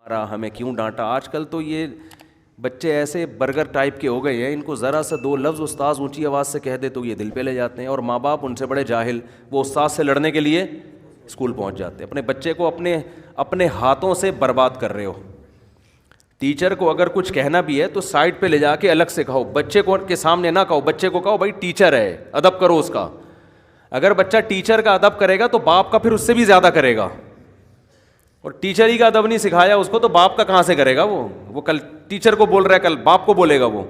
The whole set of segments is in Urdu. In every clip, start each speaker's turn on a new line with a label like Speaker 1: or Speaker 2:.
Speaker 1: ہمیں کیوں ڈانٹا. آج کل تو یہ بچے ایسے برگر ٹائپ کے ہو گئے ہیں, ان کو ذرا سا دو لفظ استاذ اونچی آواز سے کہہ دے تو یہ دل پہ لے جاتے ہیں, اور ماں باپ ان سے بڑے جاہل, وہ استاذ سے لڑنے کے لیے اسکول پہنچ جاتے ہیں. اپنے بچے کو اپنے ہاتھوں سے برباد کر رہے ہو. ٹیچر کو اگر کچھ کہنا بھی ہے تو سائڈ پہ لے جا کے الگ سے کہو, بچے کو کے سامنے نہ کہو. بچے کو کہو بھائی ٹیچر ہے, ادب کرو اس کا. اگر بچہ ٹیچر کا ادب کرے گا تو باپ کا پھر اس سے بھی زیادہ کرے گا, اور ٹیچر ہی کا ادب نہیں سکھایا اس کو تو باپ کا کہاں سے کرے گا. وہ کل ٹیچر کو بول رہا ہے, کل باپ کو بولے گا. وہ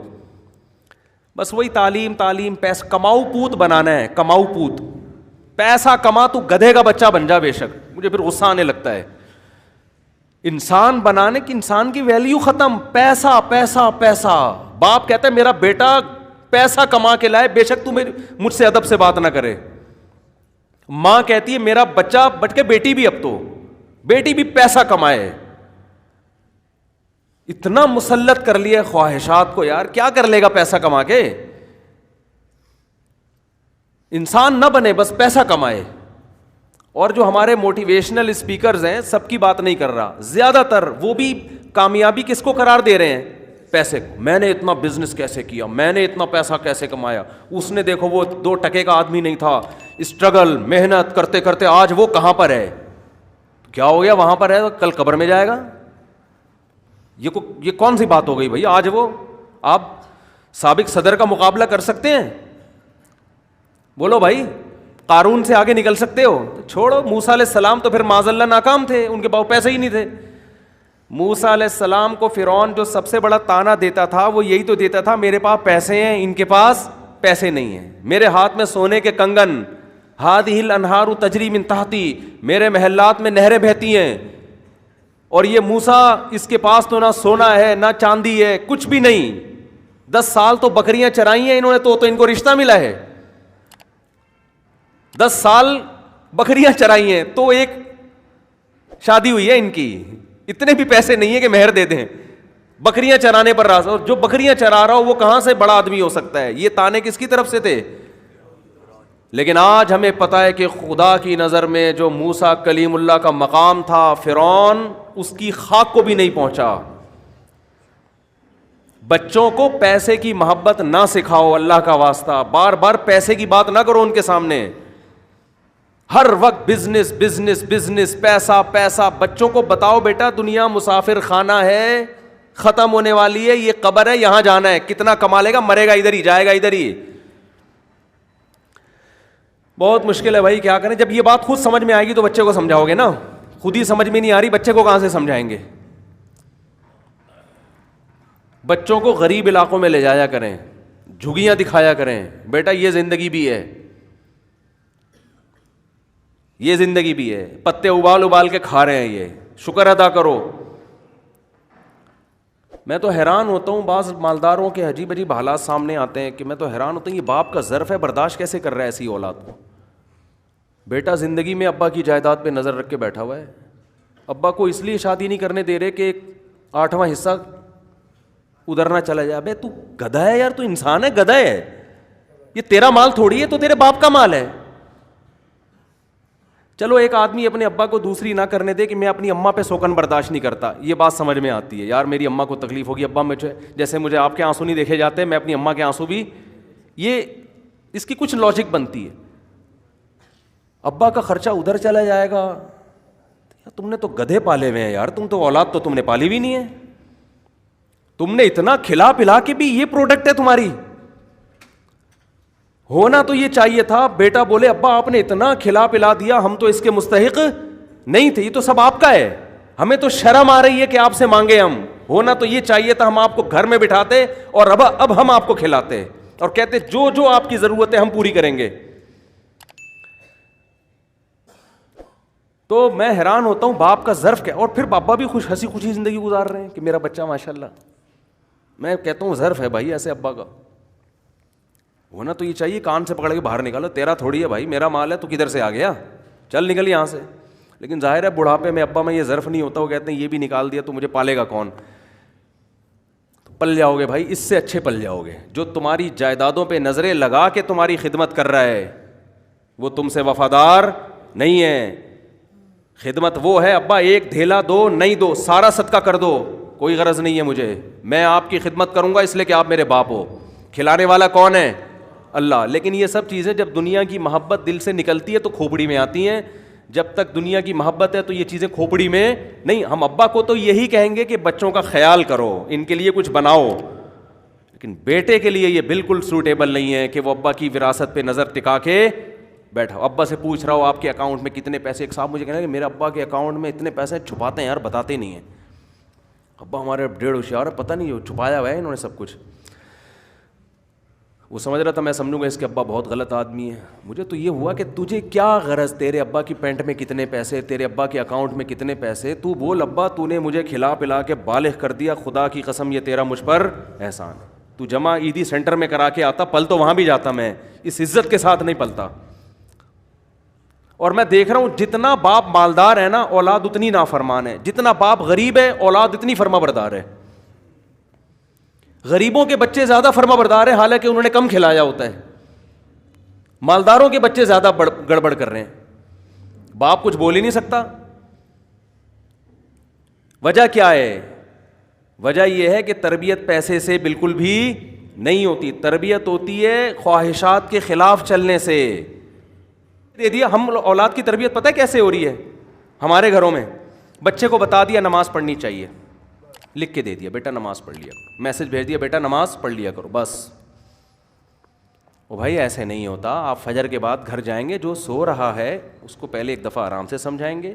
Speaker 1: بس وہی تعلیم پیسہ کماؤ پوت بنانا ہے, کماؤ پوت. پیسہ کما تو گدھے کا بچہ بن جا بے شک. مجھے پھر غصہ آنے لگتا ہے. انسان بنانے کی, انسان کی ویلیو ختم. پیسہ پیسہ پیسہ. باپ کہتا ہے میرا بیٹا پیسہ کما کے لائے, بے شک تو مجھ سے ادب سے بات نہ کرے. ماں کہتی ہے میرا بچہ بٹ کے بیٹی بھی, اب تو بیٹی بھی پیسہ کمائے. اتنا مسلط کر لیا خواہشات کو یار, کیا کر لے گا پیسہ کما کے. انسان نہ بنے, بس پیسہ کمائے. اور جو ہمارے موٹیویشنل اسپیکرز ہیں, سب کی بات نہیں کر رہا, زیادہ تر وہ بھی کامیابی کس کو قرار دے رہے ہیں؟ پیسے کو. میں نے اتنا بزنس کیسے کیا, میں نے اتنا پیسہ کیسے کمایا. اس نے دیکھو وہ 2 ٹکے کا آدمی نہیں تھا, اسٹرگل محنت کرتے کرتے آج وہ کہاں پر ہے. کیا ہو گیا, وہاں پر ہے, کل قبر میں جائے گا. یہ کون سی بات ہو گئی بھائی. آج وہ آپ سابق صدر کا مقابلہ کر سکتے ہیں؟ بولو بھائی, قارون سے آگے نکل سکتے ہو؟ چھوڑو. موسیٰ علیہ السلام تو پھر معاذ اللہ ناکام تھے, ان کے پاس پیسے ہی نہیں تھے. موسیٰ علیہ السلام کو فرعون جو سب سے بڑا تانا دیتا تھا وہ یہی تو دیتا تھا, میرے پاس پیسے ہیں, ان کے پاس پیسے نہیں ہیں. میرے ہاتھ میں سونے کے کنگن, ہادہ الانہار تجری من تحتی, میرے محلات میں نہریں بہتی ہیں, اور یہ موسیٰ اس کے پاس تو نہ سونا ہے نہ چاندی ہے, کچھ بھی نہیں. 10 سال تو بکریاں چرائی ہیں انہوں نے, تو ان کو رشتہ ملا ہے. 10 سال بکریاں چرائی ہیں تو ایک شادی ہوئی ہے ان کی. اتنے بھی پیسے نہیں ہے کہ مہر دے دیں. بکریاں چرانے پر راضی, اور جو بکریاں چرا رہا ہو وہ کہاں سے بڑا آدمی ہو سکتا ہے. یہ تانے کس کی طرف سے تھے؟ لیکن آج ہمیں پتہ ہے کہ خدا کی نظر میں جو موسیٰ کلیم اللہ کا مقام تھا, فرعون اس کی خاک کو بھی نہیں پہنچا. بچوں کو پیسے کی محبت نہ سکھاؤ, اللہ کا واسطہ. بار بار پیسے کی بات نہ کرو ان کے سامنے. ہر وقت بزنس بزنس بزنس, پیسہ پیسہ. بچوں کو بتاؤ بیٹا دنیا مسافر خانہ ہے, ختم ہونے والی ہے, یہ قبر ہے, یہاں جانا ہے. کتنا کما لے گا, مرے گا ادھر ہی, جائے گا ادھر ہی. بہت مشکل ہے بھائی, کیا کریں. جب یہ بات خود سمجھ میں آئے گی تو بچے کو سمجھاؤ گے نا. خود ہی سمجھ میں نہیں آ رہی, بچے کو کہاں سے سمجھائیں گے. بچوں کو غریب علاقوں میں لے جایا کریں, جھگیاں دکھایا کریں, بیٹا یہ زندگی بھی ہے, یہ زندگی بھی ہے. پتے ابال ابال کے کھا رہے ہیں, یہ شکر ادا کرو. میں تو حیران ہوتا ہوں, بعض مالداروں کے عجیب عجیب حالات سامنے آتے ہیں کہ میں تو حیران ہوتا ہوں, یہ باپ کا ظرف ہے, برداشت کیسے کر رہا ہے ایسی اولاد کو. بیٹا زندگی میں ابا کی جائیداد پہ نظر رکھ کے بیٹھا ہوا ہے. ابا کو اس لیے شادی نہیں کرنے دے رہے کہ 8واں حصہ ادھر نہ چلا جائے. بے تو گدھا ہے یار, تو انسان ہے, گدھا ہے. یہ تیرا مال تھوڑی ہے, تو تیرے باپ کا مال ہے. چلو ایک آدمی اپنے ابا کو دوسری نہ کرنے دے کہ میں اپنی اماں پہ سوکن برداشت نہیں کرتا, یہ بات سمجھ میں آتی ہے. یار میری اماں کو تکلیف ہوگی, ابا میں جیسے مجھے آپ کے آنسو نہیں دیکھے جاتے, میں اپنی اماں کے آنسو بھی, یہ اس کی کچھ لاجک بنتی ہے. ابا کا خرچہ ادھر چلا جائے گا, تم نے تو گدھے پالے ہوئے ہیں یار, تم تو اولاد تو تم نے پالی بھی نہیں ہے. تم نے اتنا کھلا پلا کے بھی یہ پروڈکٹ ہے تمہاری. ہونا تو یہ چاہیے تھا بیٹا بولے ابا آپ نے اتنا کھلا پلا دیا, ہم تو اس کے مستحق نہیں تھے, یہ تو سب آپ کا ہے, ہمیں تو شرم آ رہی ہے کہ آپ سے مانگے ہم. ہونا تو یہ چاہیے تھا ہم آپ کو گھر میں بٹھاتے اور اب ہم آپ کو کھلاتے اور کہتے جو جو آپ کی ضرورت ہے ہم پوری کریں گے. تو میں حیران ہوتا ہوں باپ کا ظرف کیا. اور پھر پاپا بھی خوش ہنسی خوشی زندگی گزار رہے ہیں کہ میرا بچہ ماشاءاللہ. میں کہتا ہوں ظرف ہے بھائی ایسے ابا کا. ہونا تو یہ چاہیے کان سے پکڑ کے باہر نکالو, تیرا تھوڑی ہے بھائی, میرا مال ہے, تو کدھر سے آ گیا, چل نکل یہاں سے. لیکن ظاہر ہے بڑھاپے میں ابا میں یہ ظرف نہیں ہوتا, وہ کہتے ہیں یہ بھی نکال دیا تو مجھے پالے گا کون. پل جاؤ گے بھائی, اس سے اچھے پل جاؤ گے. جو تمہاری جائیدادوں پہ نظریں لگا کے تمہاری خدمت کر رہا ہے وہ تم سے وفادار نہیں ہے. خدمت وہ ہے ابا ایک دھیلا دو نہیں دو, سارا صدقہ کر دو, کوئی غرض نہیں ہے مجھے, میں آپ کی خدمت کروں گا اس لیے کہ آپ میرے باپ ہو. کھلانے والا کون ہے؟ اللہ. لیکن یہ سب چیزیں جب دنیا کی محبت دل سے نکلتی ہے تو کھوپڑی میں آتی ہیں. جب تک دنیا کی محبت ہے تو یہ چیزیں کھوپڑی میں نہیں. ہم ابا کو تو یہی کہیں گے کہ بچوں کا خیال کرو, ان کے لیے کچھ بناؤ, لیکن بیٹے کے لیے یہ بالکل سوٹیبل نہیں ہے کہ وہ ابا کی وراثت پہ نظر ٹکا کے بیٹھا. ابا سے پوچھ رہا ہو آپ کے اکاؤنٹ میں کتنے پیسے, ایک صاحب مجھے کہنا کہ میرے ابا کے اکاؤنٹ میں اتنے پیسے چھپاتے ہیں یار, بتاتے نہیں ہیں. ابا ہمارے 1.5 ہوشیار, پتہ نہیں چھپایا ہوا ہے انہوں نے سب کچھ. وہ سمجھ رہا تھا میں سمجھوں گا اس کے ابا بہت غلط آدمی ہے. مجھے تو یہ ہوا کہ تجھے کیا غرض, تیرے ابا کی پینٹ میں کتنے پیسے, تیرے ابا کے اکاؤنٹ میں کتنے پیسے, تو بول ابا تو نے مجھے کھلا پلا کے بالغ کر دیا, خدا کی قسم یہ تیرا مجھ پر احسان ہے. تو جمع عیدی سینٹر میں کرا کے آتا, پل تو وہاں بھی جاتا, میں اس عزت کے ساتھ نہیں پلتا. اور میں دیکھ رہا ہوں جتنا باپ مالدار ہے نا اولاد اتنی نافرمان ہے, جتنا باپ غریب ہے اولاد اتنی فرما بردار ہے. غریبوں کے بچے زیادہ فرما بردار ہیں حالانکہ انہوں نے کم کھلایا ہوتا ہے, مالداروں کے بچے زیادہ گڑبڑ کر رہے ہیں. باپ کچھ بول ہی نہیں سکتا. وجہ کیا ہے؟ وجہ یہ ہے کہ تربیت پیسے سے بالکل بھی نہیں ہوتی, تربیت ہوتی ہے خواہشات کے خلاف چلنے سے. دے دیا ہم اولاد کی تربیت پتہ ہے کیسے ہو رہی ہے ہمارے گھروں میں؟ بچے کو بتا دیا نماز پڑھنی چاہیے, لکھ کے دے دیا بیٹا نماز پڑھ لیا کرو, میسج بھیج دیا بیٹا نماز پڑھ لیا کرو, بس. او بھائی ایسے نہیں ہوتا. آپ فجر کے بعد گھر جائیں گے, جو سو رہا ہے اس کو پہلے ایک دفعہ آرام سے سمجھائیں گے,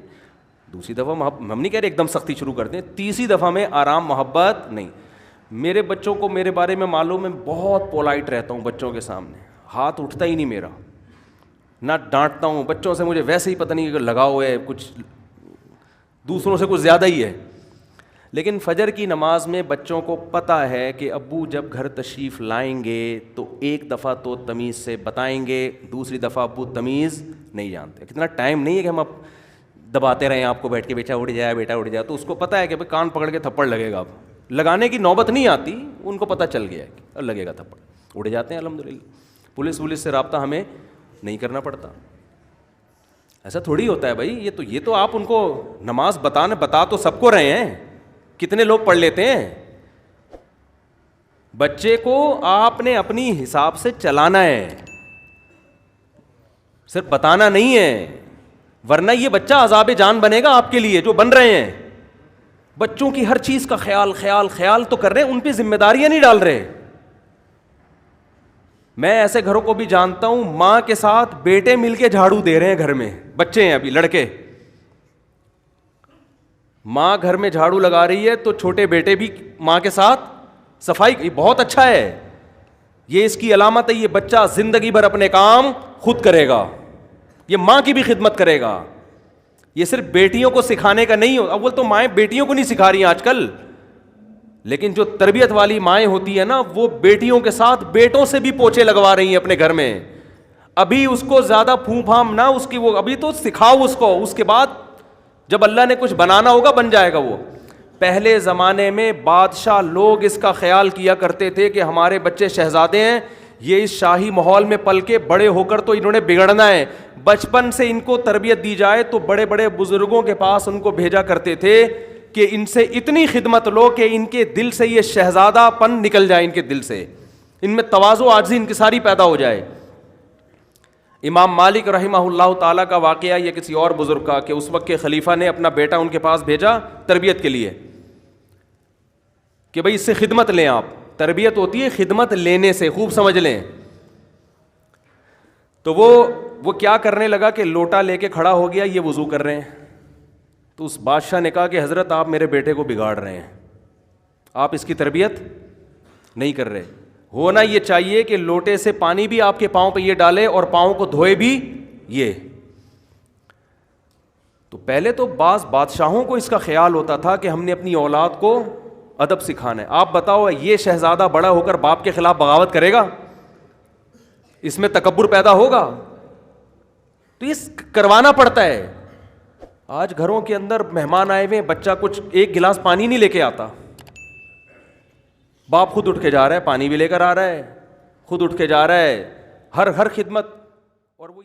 Speaker 1: دوسری دفعہ ہم نہیں کہہ رہے ایک دم سختی شروع کر دیں, تیسری دفعہ میں آرام محبت نہیں. میرے بچوں کو میرے بارے میں معلوم ہے, بہت پولائٹ رہتا ہوں بچوں کے سامنے, ہاتھ اٹھتا ہی نہیں میرا, نہ ڈانٹتا ہوں. بچوں سے مجھے ویسے ہی پتہ نہیں کہ لگاؤ ہے, کچھ دوسروں سے کچھ زیادہ ہی ہے. لیکن فجر کی نماز میں بچوں کو پتہ ہے کہ ابو جب گھر تشریف لائیں گے تو ایک دفعہ تو تمیز سے بتائیں گے, دوسری دفعہ ابو تمیز نہیں جانتے. کتنا ٹائم نہیں ہے کہ ہم اب دباتے رہیں آپ کو بیٹھ کے, بیٹا اٹھ جائے بیٹا اٹھ جائے. تو اس کو پتہ ہے کہ کان پکڑ کے تھپڑ لگے گا, اب لگانے کی نوبت نہیں آتی, ان کو پتہ چل گیا ہے کہ لگے گا تھپڑ, اڑ جاتے ہیں الحمدللہ. پولیس سے رابطہ ہمیں نہیں کرنا پڑتا. ایسا تھوڑی ہوتا ہے بھائی. یہ تو آپ ان کو نماز بتا تو سب کو رہے ہیں, کتنے لوگ پڑھ لیتے ہیں. بچے کو آپ نے اپنی حساب سے چلانا ہے, صرف بتانا نہیں ہے, ورنہ یہ بچہ عذاب جان بنے گا آپ کے لیے جو بن رہے ہیں. بچوں کی ہر چیز کا خیال تو کر رہے ہیں, ان پہ ذمہ داریاں نہیں ڈال رہے. میں ایسے گھروں کو بھی جانتا ہوں, ماں کے ساتھ بیٹے مل کے جھاڑو دے رہے ہیں گھر میں, بچے ہیں ابھی لڑکے, ماں گھر میں جھاڑو لگا رہی ہے تو چھوٹے بیٹے بھی ماں کے ساتھ صفائی. یہ بہت اچھا ہے, یہ اس کی علامت ہے. یہ بچہ زندگی بھر اپنے کام خود کرے گا, یہ ماں کی بھی خدمت کرے گا. یہ صرف بیٹیوں کو سکھانے کا نہیں ہو, اول تو مائیں بیٹیوں کو نہیں سکھا رہی ہیں آج کل, لیکن جو تربیت والی مائیں ہوتی ہیں نا وہ بیٹیوں کے ساتھ بیٹوں سے بھی پوچھے لگوا رہی ہیں اپنے گھر میں. ابھی اس کو زیادہ پھوں پھام نہ اس کی, وہ ابھی تو سکھاؤ اس کو, اس کے بعد جب اللہ نے کچھ بنانا ہوگا بن جائے گا وہ. پہلے زمانے میں بادشاہ لوگ اس کا خیال کیا کرتے تھے کہ ہمارے بچے شہزادے ہیں, یہ اس شاہی ماحول میں پل کے بڑے ہو کر تو انہوں نے بگڑنا ہے, بچپن سے ان کو تربیت دی جائے. تو بڑے بڑے بزرگوں کے پاس ان کو بھیجا کرتے تھے کہ ان سے اتنی خدمت لو کہ ان کے دل سے یہ شہزادہ پن نکل جائے, ان کے دل سے ان میں تواضع عاجزی انکساری پیدا ہو جائے. امام مالک رحمہ اللہ تعالیٰ کا واقعہ یہ کسی اور بزرگ کا کہ اس وقت کے خلیفہ نے اپنا بیٹا ان کے پاس بھیجا تربیت کے لیے کہ بھئی اس سے خدمت لیں آپ. تربیت ہوتی ہے خدمت لینے سے, خوب سمجھ لیں. تو وہ کیا کرنے لگا کہ لوٹا لے کے کھڑا ہو گیا, یہ وضو کر رہے ہیں. تو اس بادشاہ نے کہا کہ حضرت آپ میرے بیٹے کو بگاڑ رہے ہیں, آپ اس کی تربیت نہیں کر رہے. ہونا یہ چاہیے کہ لوٹے سے پانی بھی آپ کے پاؤں پہ یہ ڈالے اور پاؤں کو دھوئے بھی یہ. تو پہلے تو بعض بادشاہوں کو اس کا خیال ہوتا تھا کہ ہم نے اپنی اولاد کو ادب سکھانا ہے. آپ بتاؤ یہ شہزادہ بڑا ہو کر باپ کے خلاف بغاوت کرے گا؟ اس میں تکبر پیدا ہوگا. تو یہ کروانا پڑتا ہے. آج گھروں کے اندر مہمان آئے ہوئے, بچہ کچھ ایک گلاس پانی نہیں لے کے آتا, باپ خود اٹھ کے جا رہا ہے, پانی بھی لے کر آ رہا ہے, خود اٹھ کے جا رہا ہے, ہر خدمت. اور وہ